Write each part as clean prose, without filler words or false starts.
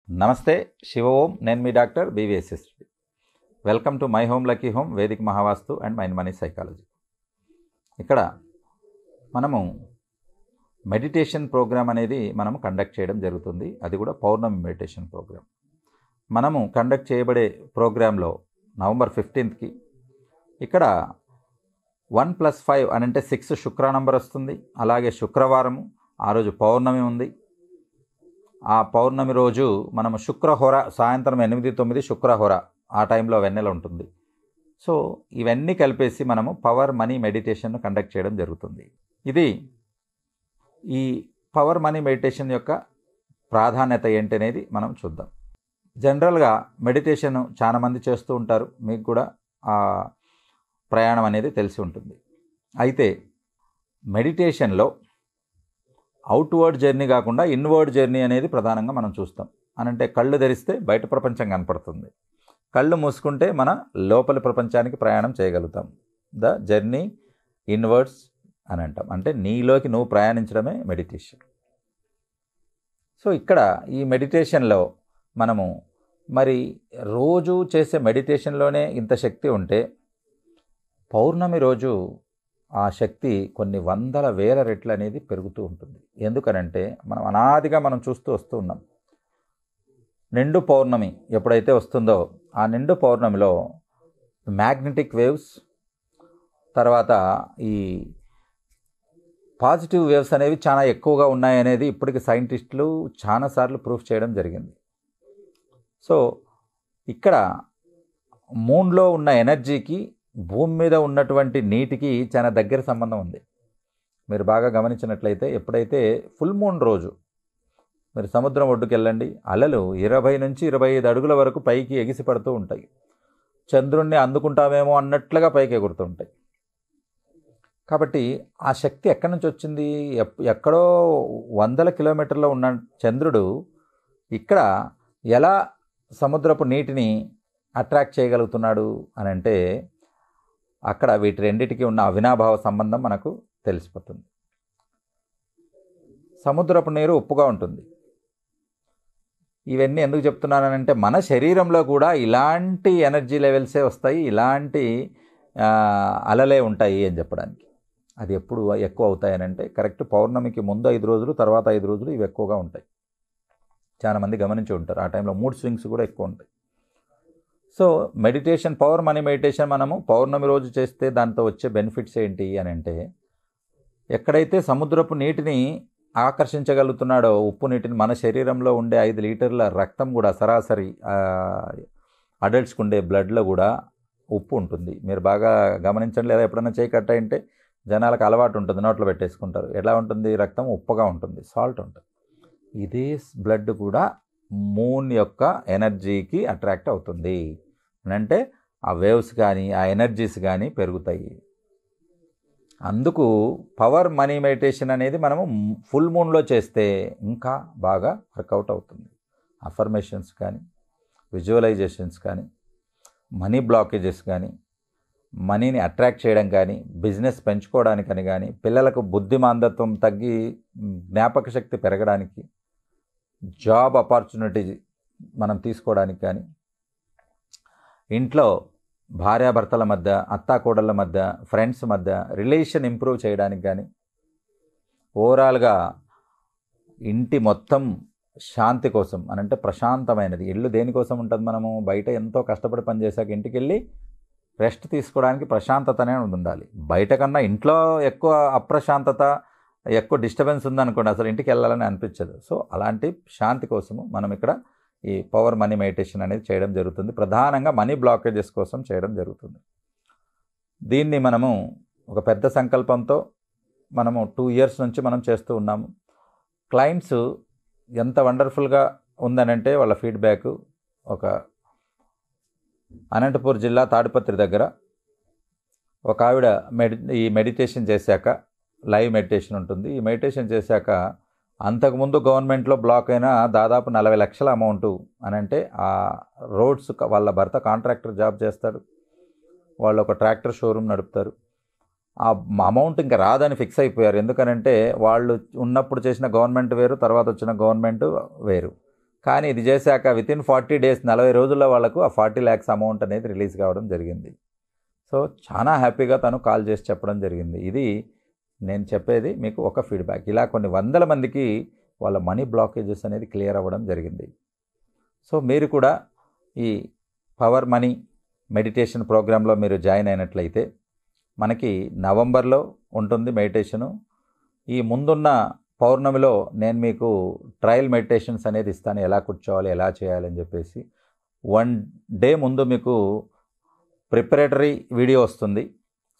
నమస్తే శివ ఓం. నేను మీ doctor BVSS. Welcome to my home lucky home Vedic Mahavastu and mind money psychology. ఇక్కడ మనము మెడిటేషన్ ప్రోగ్రామ్ అనేది మనం కండక్ట్ చేయడం జరుగుతుంది. అది కూడా పౌర్ణమి మెడిటేషన్ ప్రోగ్రామ్. మనము కండక్ట్ చేయబడే ప్రోగ్రాంలో నవంబర్ 15కి ఇక్కడ 1+5 అని అంటే 6 శుక్ర నంబర్ వస్తుంది. అలాగే శుక్రవారము ఆ రోజు పౌర్ణమి ఉంది. ఆ పౌర్ణమి రోజు మనము శుక్రహోర సాయంత్రం 8-9 శుక్రహోర ఆ టైంలో వెన్నెల ఉంటుంది. సో ఇవన్నీ కలిపేసి మనము పవర్ మనీ మెడిటేషన్ కండక్ట్ చేయడం జరుగుతుంది. ఈ పవర్ మనీ మెడిటేషన్ యొక్క ప్రాధాన్యత ఏంటనేది మనం చూద్దాం. జనరల్గా మెడిటేషన్ చాలామంది చేస్తూ ఉంటారు. మీకు కూడా ఆ ప్రయాణం అనేది తెలిసి ఉంటుంది. అయితే మెడిటేషన్లో అవుట్వర్డ్ జర్నీ కాకుండా ఇన్వర్డ్ జర్నీ అనేది ప్రధానంగా మనం చూస్తాం. అనంటే కళ్ళు తెరిస్తే బయట ప్రపంచం కనపడుతుంది, కళ్ళు మూసుకుంటే మన లోపలి ప్రపంచానికి ప్రయాణం చేయగలుగుతాం. ద జర్నీ ఇన్వర్డ్స్ అని అంటాం. అంటే నీలోకి నువ్వు ప్రయాణించడమే మెడిటేషన్. సో ఇక్కడ ఈ మెడిటేషన్లో మనము మరి రోజు చేసే మెడిటేషన్లోనే ఇంత శక్తి ఉంటే పౌర్ణమి రోజు ఆ శక్తి కొన్ని వందల వేల రెట్లు అనేది పెరుగుతూ ఉంటుంది. ఎందుకనంటే మనం అనాదిగా మనం చూస్తూ వస్తూ ఉన్నాం. నిండు పౌర్ణమి ఎప్పుడైతే వస్తుందో ఆ నిండు పౌర్ణమిలో మ్యాగ్నెటిక్ వేవ్స్, తర్వాత ఈ పాజిటివ్ వేవ్స్ అనేవి చాలా ఎక్కువగా ఉన్నాయనేది ఇప్పటికి సైంటిస్టులు చాలాసార్లు ప్రూఫ్ చేయడం జరిగింది. సో ఇక్కడ మూన్లో ఉన్న ఎనర్జీకి భూమి మీద ఉన్నటువంటి నీటికి చాలా దగ్గర సంబంధం ఉంది. మీరు బాగా గమనించినట్లయితే ఎప్పుడైతే ఫుల్ మూన్ రోజు మీరు సముద్రం ఒడ్డుకు వెళ్ళండి, అలలు 20 నుంచి 25 అడుగుల వరకు పైకి ఎగిసి పడుతూ ఉంటాయి. చంద్రుణ్ణి అందుకుంటామేమో అన్నట్లుగా పైకి ఎగురుతూ ఉంటాయి. కాబట్టి ఆ శక్తి ఎక్కడి నుంచి వచ్చింది? ఎక్కడో వందల కిలోమీటర్లో ఉన్న చంద్రుడు ఇక్కడ ఎలా సముద్రపు నీటిని అట్రాక్ట్ చేయగలుగుతున్నాడు అని అంటే అక్కడ వీటి రెండిటికి ఉన్న అవినాభావ సంబంధం మనకు తెలిసిపోతుంది. సముద్రపు నీరు ఉప్పుగా ఉంటుంది. ఇవన్నీ ఎందుకు చెప్తున్నానంటే మన శరీరంలో కూడా ఇలాంటి ఎనర్జీ లెవెల్సే వస్తాయి, ఇలాంటి అలలే ఉంటాయి అని చెప్పడానికి. అది ఎప్పుడు ఎక్కువ అవుతాయనంటే కరెక్ట్ పౌర్ణమికి ముందు 5 రోజులు, తర్వాత 5 రోజులు ఇవి ఎక్కువగా ఉంటాయి. చాలామంది గమనించి ఉంటారు. ఆ టైంలో మూడ్ స్వింగ్స్ కూడా ఎక్కువ ఉంటాయి. So meditation, power money meditation మనము పౌర్ణమి రోజు చేస్తే దాంతో వచ్చే బెనిఫిట్స్ ఏంటి అని అంటే ఎక్కడైతే సముద్రపు నీటిని ఆకర్షించగలుగుతున్నాడో ఉప్పు నీటిని, మన శరీరంలో ఉండే 5 లీటర్ల రక్తం కూడా సరాసరి అడల్ట్స్కి ఉండే బ్లడ్లో కూడా ఉప్పు ఉంటుంది. మీరు బాగా గమనించండి. లేదా ఎప్పుడైనా చేయి కట్ అయింటే జనాలకు అలవాటు ఉంటుంది, నోట్లో పెట్టేసుకుంటారు. ఎలా ఉంటుంది? రక్తం ఉప్పుగా ఉంటుంది, సాల్ట్ ఉంటుంది. ఇదే బ్లడ్ కూడా మూన్ యొక్క ఎనర్జీకి అట్రాక్ట్ అవుతుంది. అంటే ఆ వేవ్స్ కానీ ఆ ఎనర్జీస్ కానీ పెరుగుతాయి. అందుకు పవర్ మనీ మెడిటేషన్ అనేది మనము ఫుల్ మూన్లో చేస్తే ఇంకా బాగా వర్కౌట్ అవుతుంది. అఫర్మేషన్స్ కానీ, విజువలైజేషన్స్ కానీ, మనీ బ్లాకేజెస్ కానీ, మనీని అట్రాక్ట్ చేయడం కానీ, బిజినెస్ పెంచుకోవడానికని కానీ, పిల్లలకు బుద్ధిమాంద్యత్వం తగ్గి జ్ఞాపక శక్తి పెరగడానికి, జాబ్ ఆపర్చునిటీ మనం తీసుకోవడానికి కానీ, ఇంట్లో భార్యాభర్తల మధ్య, అత్తాకోడళ్ళ మధ్య, ఫ్రెండ్స్ మధ్య రిలేషన్ ఇంప్రూవ్ చేయడానికి కానీ, ఓవరాల్గా ఇంటి మొత్తం శాంతి కోసం అనంటే ప్రశాంతమైనది. ఇల్లు దేనికోసం ఉంటుంది? మనము బయట ఎంతో కష్టపడి పనిచేసాక ఇంటికి వెళ్ళి రెస్ట్ తీసుకోవడానికి ప్రశాంతతనే ఉండాలి. బయట కన్నా ఇంట్లో ఎక్కువ అప్రశాంతత, ఎక్కువ డిస్టర్బెన్స్ ఉందనుకోండి, అసలు ఇంటికి వెళ్ళాలని అనిపించదు. సో అలాంటి శాంతి కోసము మనం ఇక్కడ ఈ పవర్ మనీ మెడిటేషన్ అనేది చేయడం జరుగుతుంది. ప్రధానంగా మనీ బ్లాకేజెస్ కోసం చేయడం జరుగుతుంది. దీన్ని మనము ఒక పెద్ద సంకల్పంతో మనము 2 years నుంచి మనం చేస్తూ ఉన్నాము. క్లయింట్స్ ఎంత వండర్ఫుల్గా ఉందనంటే వాళ్ళ ఫీడ్బ్యాక్. ఒక అనంతపూర్ జిల్లా తాడిపత్రి దగ్గర ఒక ఆవిడ ఈ మెడిటేషన్ చేశాక, లైవ్ మెడిటేషన్ ఉంటుంది. ఈ మెడిటేషన్ చేశాక అంతకుముందు గవర్నమెంట్లో బ్లాక్ అయిన దాదాపు 40 లక్షల అమౌంటు అని అంటే ఆ రోడ్స్, వాళ్ళ భర్త కాంట్రాక్టర్ జాబ్ చేస్తాడు, వాళ్ళు ఒక ట్రాక్టర్ షోరూమ్ నడుపుతారు. ఆ అమౌంట్ ఇంకా రాదని ఫిక్స్ అయిపోయారు. ఎందుకనంటే వాళ్ళు ఉన్నప్పుడు చేసిన గవర్నమెంట్ వేరు, తర్వాత వచ్చిన గవర్నమెంట్ వేరు. కానీ ఇది చేశాక వితిన్ 40 డేస్ 40 రోజుల్లో వాళ్ళకు ఆ 40 lakhs అమౌంట్ అనేది రిలీజ్ కావడం జరిగింది. సో చాలా హ్యాపీగా తను కాల్ చేసి చెప్పడం జరిగింది. ఇది నేను చెప్పేది మీకు ఒక ఫీడ్బ్యాక్. ఇలా కొన్ని వందల మందికి వాళ్ళ మనీ బ్లాకేజెస్ అనేది క్లియర్ అవ్వడం జరిగింది. సో మీరు కూడా ఈ పవర్ మనీ మెడిటేషన్ ప్రోగ్రాంలో మీరు జాయిన్ అయినట్లయితే మనకి నవంబర్లో ఉంటుంది మెడిటేషను. ఈ ముందున్న పౌర్ణమిలో నేను మీకు ట్రయల్ మెడిటేషన్స్ అనేది ఇస్తాను, ఎలా కూర్చోవాలి, ఎలా చేయాలి అని చెప్పేసి. 1 డే ముందు మీకు ప్రిపరేటరీ వీడియో వస్తుంది.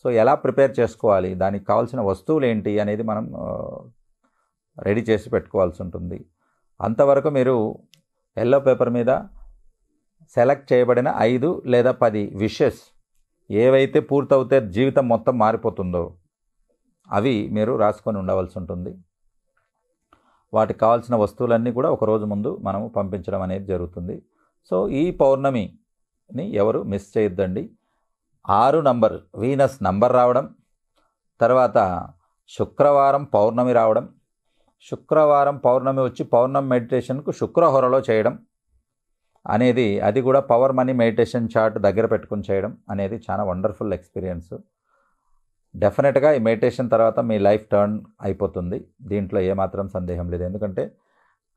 సో ఎలా ప్రిపేర్ చేసుకోవాలి, దానికి కావాల్సిన వస్తువులు ఏంటి అనేది మనం రెడీ చేసి పెట్టుకోవాల్సి ఉంటుంది. అంతవరకు మీరు ఎల్లో పేపర్ మీద సెలెక్ట్ చేయబడిన 5 లేదా 10 విషెస్ ఏవైతే పూర్తవుతే జీవితం మొత్తం మారిపోతుందో అవి మీరు రాసుకొని ఉండవలసి ఉంటుంది. వాటికి కావాల్సిన వస్తువులన్నీ కూడా ఒకరోజు ముందు మనము పంపించడం అనేది జరుగుతుంది. సో ఈ పౌర్ణమిని ఎవరు మిస్ చేయొద్దండి. 6 నంబర్ వీనస్ నంబర్ రావడం, తర్వాత శుక్రవారం పౌర్ణమి రావడం, శుక్రవారం పౌర్ణమి వచ్చి పౌర్ణమి మెడిటేషన్కు శుక్రహోరలో చేయడం అనేది, అది కూడా పవర్ మనీ మెడిటేషన్ చార్ట్ దగ్గర పెట్టుకుని చేయడం అనేది చాలా వండర్ఫుల్ ఎక్స్పీరియన్స్. డెఫినెట్గా ఈ మెడిటేషన్ తర్వాత మీ లైఫ్ టర్న్ అయిపోతుంది, దీంట్లో ఏమాత్రం సందేహం లేదు. ఎందుకంటే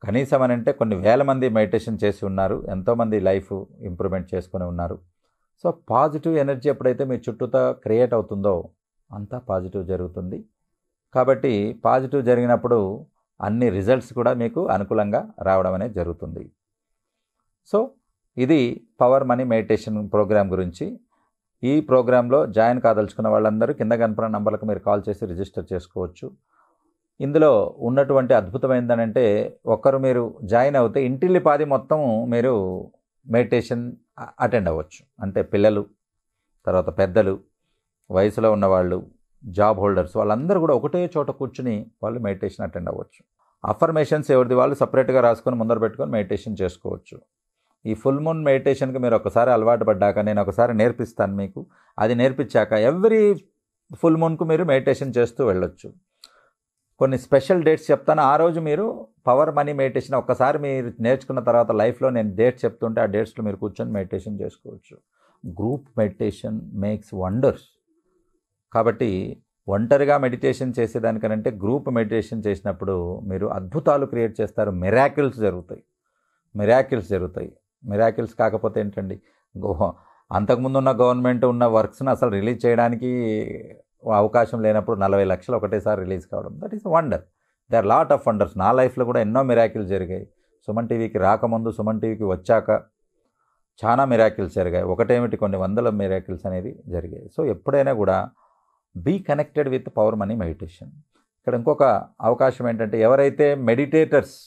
కనీసం అని అంటే కొన్ని వేల మంది మెడిటేషన్ చేసి ఉన్నారు, ఎంతోమంది లైఫ్ ఇంప్రూవ్మెంట్ చేసుకుని ఉన్నారు. సో పాజిటివ్ ఎనర్జీ ఎప్పుడైతే మీ చుట్టూతో క్రియేట్ అవుతుందో అంతా పాజిటివ్ జరుగుతుంది. కాబట్టి పాజిటివ్ జరిగినప్పుడు అన్ని రిజల్ట్స్ కూడా మీకు అనుకూలంగా రావడం అనేది జరుగుతుంది. సో ఇది పవర్ మనీ మెడిటేషన్ ప్రోగ్రామ్ గురించి. ఈ ప్రోగ్రాంలో జాయిన్ కాదలుచుకున్న వాళ్ళందరూ కింద కనపడిన నంబర్లకు మీరు కాల్ చేసి రిజిస్టర్ చేసుకోవచ్చు. ఇందులో ఉన్నటువంటి అద్భుతమైందనంటే, ఒక్కరు మీరు జాయిన్ అవుతే ఇంటిల్లిపాది మొత్తం మీరు మెడిటేషన్ అటెండ్ అవ్వచ్చు. అంటే పిల్లలు, తర్వాత పెద్దలు, వయసులో ఉన్నవాళ్ళు, జాబ్ హోల్డర్స్, వాళ్ళందరూ కూడా ఒకటే చోట కూర్చుని వాళ్ళు మెడిటేషన్ అటెండ్ అవ్వచ్చు. అఫర్మేషన్స్ ఎవరిది వాళ్ళు సపరేట్గా రాసుకొని ముందర పెట్టుకొని మెడిటేషన్ చేసుకోవచ్చు. ఈ ఫుల్ మూన్ మెడిటేషన్కి మీరు ఒకసారి అలవాటు పడ్డాక నేను ఒకసారి నేర్పిస్తాను మీకు. అది నేర్పించాక ఎవ్రీ ఫుల్ మూన్కు మీరు మెడిటేషన్ చేస్తూ వెళ్ళొచ్చు. కొన్ని స్పెషల్ డేట్స్ చెప్తాను, ఆ రోజు మీరు పవర్ మనీ మెడిటేషన్ ఒక్కసారి మీరు నేర్చుకున్న తర్వాత లైఫ్లో నేను డేట్స్ చెప్తుంటే ఆ డేట్స్లో మీరు కూర్చొని మెడిటేషన్ చేసుకోవచ్చు. Group meditation makes wonders. కాబట్టి ఒంటరిగా మెడిటేషన్ చేసేదానికనంటే గ్రూప్ మెడిటేషన్ చేసినప్పుడు మీరు అద్భుతాలు క్రియేట్ చేస్తారు. మిరాకిల్స్ జరుగుతాయి. మిరాకిల్స్ కాకపోతే ఏంటండి, అంతకుముందు ఉన్న గవర్నమెంట్ ఉన్న వర్క్స్ని అసలు రిలీజ్ చేయడానికి అవకాశం లేనప్పుడు 40 లక్షలు ఒకటేసారి రిలీజ్ కావడం, that is wonder. They are lot of wonders. నా లైఫ్లో కూడా ఎన్నో మిరాకిల్స్ జరిగాయి. సుమన్ టీవీకి రాకముందు, సుమన్ టీవీకి వచ్చాక చాలా మిరాకిల్స్ జరిగాయి. ఒకటేమిటి, కొన్ని వందల మిరాకిల్స్ అనేది జరిగాయి. సో ఎప్పుడైనా కూడా be connected with power money meditation. ఇక్కడ ఇంకొక అవకాశం ఏంటంటే, ఎవరైతే మెడిటేటర్స్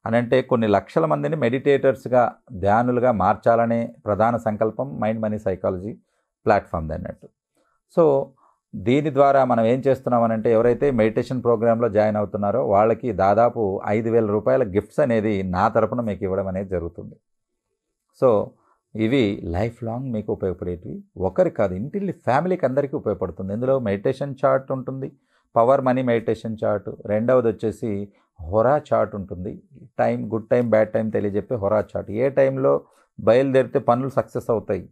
అని అంటే కొన్ని లక్షల మందిని మెడిటేటర్స్గా, ధ్యానులుగా మార్చాలనే ప్రధాన సంకల్పం మైండ్ మనీ సైకాలజీ ప్లాట్ఫామ్ది అన్నట్టు. సో దీని ద్వారా మనం ఏం చేస్తున్నామనంటే, ఎవరైతే మెడిటేషన్ ప్రోగ్రాంలో జాయిన్ అవుతున్నారో వాళ్ళకి దాదాపు 5,000 రూపాయల గిఫ్ట్స్ అనేది నా తరపున మీకు ఇవ్వడం అనేది జరుగుతుంది. సో ఇవి లైఫ్ లాంగ్ మీకు ఉపయోగపడేటివి. ఒకరికి కాదు, ఇంటిల్లి ఫ్యామిలీకి అందరికీ ఉపయోగపడుతుంది. ఇందులో మెడిటేషన్ చార్ట్ ఉంటుంది, పవర్ మనీ మెడిటేషన్ చార్ట్. రెండవది వచ్చేసి హొరా చార్ట్ ఉంటుంది. Time, good time, bad time తెలియజెప్పే హొరా చార్ట్. ఏ టైంలో బయలుదేరితే పనులు సక్సెస్ అవుతాయి,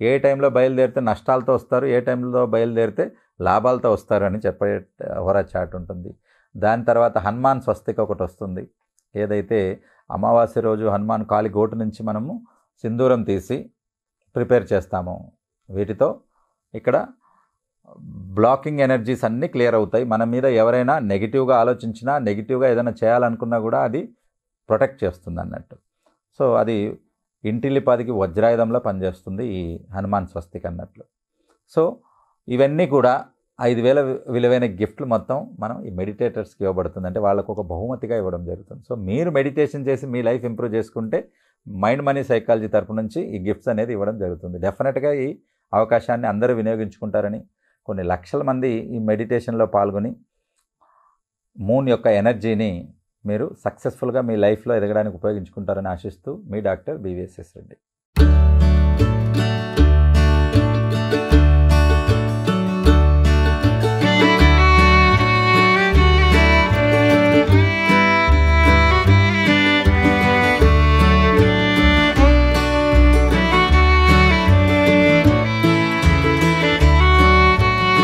ఏ టైంలో బయలుదేరితే నష్టాలతో వస్తారు, ఏ టైంలో బయలుదేరితే లాభాలతో వస్తారు అని చెప్పే హొరా చార్ట్ ఉంటుంది. దాని తర్వాత హనుమాన్ స్వస్తిక ఒకటి వస్తుంది. ఏదైతే అమావాస్య రోజు హనుమాన్ కాలి గోటు నుంచి మనము సింధూరం తీసి ప్రిపేర్ చేస్తాము, వీటితో ఇక్కడ బ్లాకింగ్ ఎనర్జీస్ అన్నీ క్లియర్ అవుతాయి. మన మీద ఎవరైనా నెగిటివ్గా ఆలోచించినా, నెగిటివ్గా ఏదైనా చేయాలనుకున్నా కూడా అది ప్రొటెక్ట్ చేస్తుంది అన్నట్టు. సో అది ఇంటిల్లిపాదికి వజ్రాయుధంలో పనిచేస్తుంది ఈ హనుమాన్ స్వస్తిక్ అన్నట్లు. సో ఇవన్నీ కూడా 5,000 విలువైన గిఫ్ట్లు మొత్తం మనం ఈ మెడిటేటర్స్కి ఇవ్వబడుతుంది. అంటే వాళ్ళకు ఒక బహుమతిగా ఇవ్వడం జరుగుతుంది. సో మీరు మెడిటేషన్ చేసి మీ లైఫ్ ఇంప్రూవ్ చేసుకుంటే మైండ్ మనీ సైకాలజీ తరపు నుంచి ఈ గిఫ్ట్స్ అనేది ఇవ్వడం జరుగుతుంది. డెఫినెట్గా ఈ అవకాశాన్ని అందరూ వినియోగించుకుంటారని, కొన్ని లక్షల మంది ఈ మెడిటేషన్లో పాల్గొని మూన్ యొక్క ఎనర్జీని మీరు సక్సెస్ఫుల్గా మీ లైఫ్లో ఎదగడానికి ఉపయోగించుకుంటారని ఆశిస్తూ మీ డాక్టర్ బివిఎస్ఎస్ రెడ్డి.